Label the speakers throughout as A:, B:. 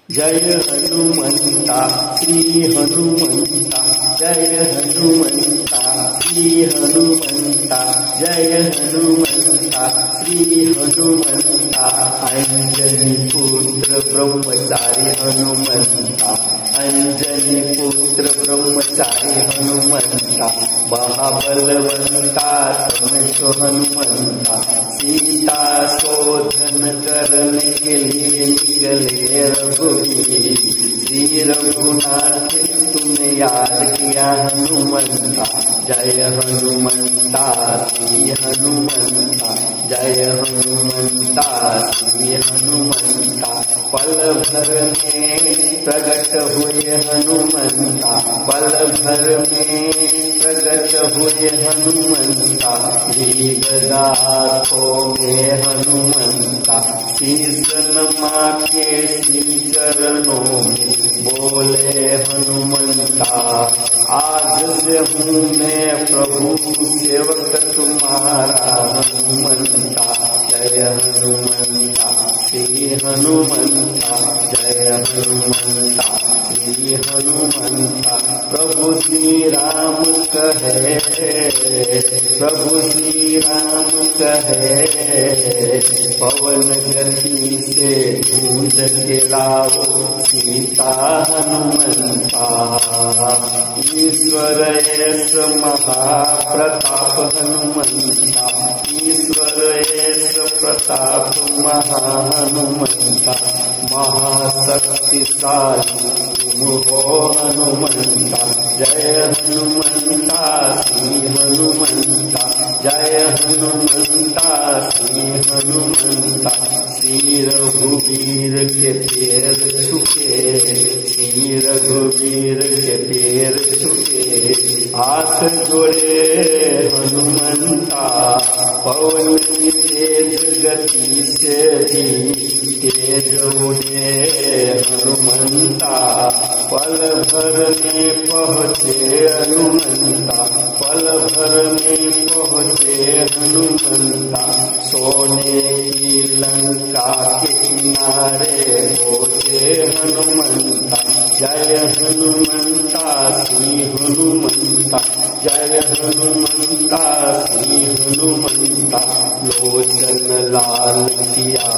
A: जय हनुमंता श्री हनुमंता, जय हनुमंता श्री हनुमंता, जय हनुमंता श्री हनुमंता। अंजनी पुत्र ब्रह्मचारी हनुमंता, अंजनी पुत्र ब्रह्मचारी हनुमंता। महाबलवंता तमसो हनुमंता, सीता शोधन करने के लिए निकले रघुवीर। श्री रघुनाथ तुमने याद किया हनुमंता, जय हनुमंता श्री हनुमंता, जय हनुमंता श्री हनुमंता। पल भर में प्रकट हुए हनुमंता, पल भर में प्रकट हुए हनुमंता। गदा हाथों में हनुमंता, शीश नमा के श्री चरणों में बोले हनुमंता। आज से हूँ मैं प्रभु सेवक तुम्हारा हनुमंता, जय हनुमंता श्री हनुमंता, जय हनुमंता श्री हनुमंता। प्रभु श्री राम कहे, प्रभु श्री राम कहे, पवन गति से ढूंढ के लाओ सीता हनुमंता। ईश्वर ऐस महाप्रताप हनुमंता, ईश्वर ऐस प्रताप महाहनुमंता। महाशक्तिशाली तुम हो हनुमंता, जय हनुमंता श्री हनुमंता, जय हनुमंता श्री हनुमंता। श्री रघुवीर के पैर छुके, श्री रघुवीर के पैर छुके, हाथ जोड़े हनुमंता। पवन की तेज गति से भी तेज उड़े हनुमंता। पल भर में पहुँचे हनुमंता, पल भर में पहुँचे हनुमंता। सोने की लंका के किनारे पहुँचे हनुमंता, जय हनुमंता श्री हनुमंता, जय हनुमंता श्री हनुमंता। लोचन लाल किया,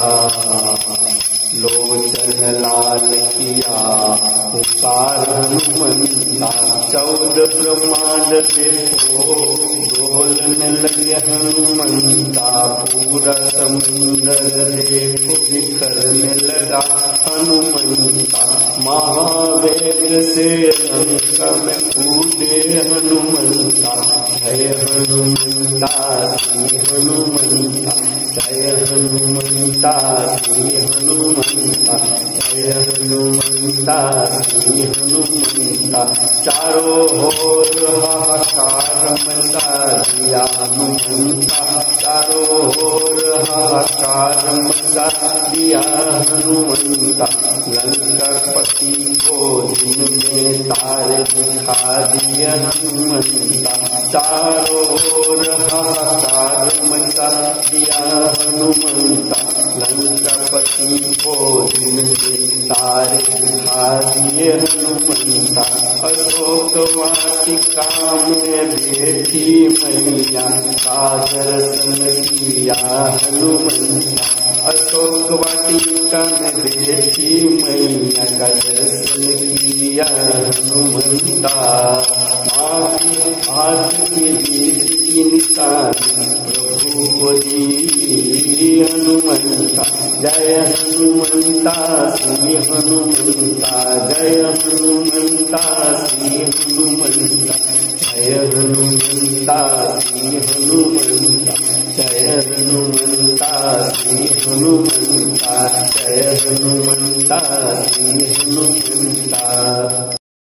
A: लोचन लाल किया पुकार हनुमंता। 14 ब्रह्मांड देखो डोलने लगे हनुमंता। पूरा समुंदर देखो बिखरने लगा हनुमंता। महावेग से लंका में कूदे हनुमंता, जय हनुमंता श्री हनुमंता, जय हनुमंता श्री हनुमंता, जय हनुमंता श्री हनुमंता। चारों ओर हाहाकार मचा दिया हनुमंता, चारों ओर हाहाकार मचा दिया हनुमंता। लंकापति को दिन में तारे दिखा दिया हनुमंता। चारों ओर हाहाकार मचा दिया हनुमंता। लंकापति को दिन में तारे दिखा दिए हनुमंता। अशोक वाटिका में बैठी मैया का दर्शन किया हनुमंता। अशोक वाटिका में बैठी मैया का दर्शन किया हनुमंता। आज की जीत की निशानी प्रभु को दी हनुमंता, जय हनुमंता श्री हनुमंता, जय हनुमंता श्री हनुमंता, जय हनुमंता श्री हनुमंता, जय हनुमंता श्री हनुमंता, जय हनुमंता श्री हनुमंता।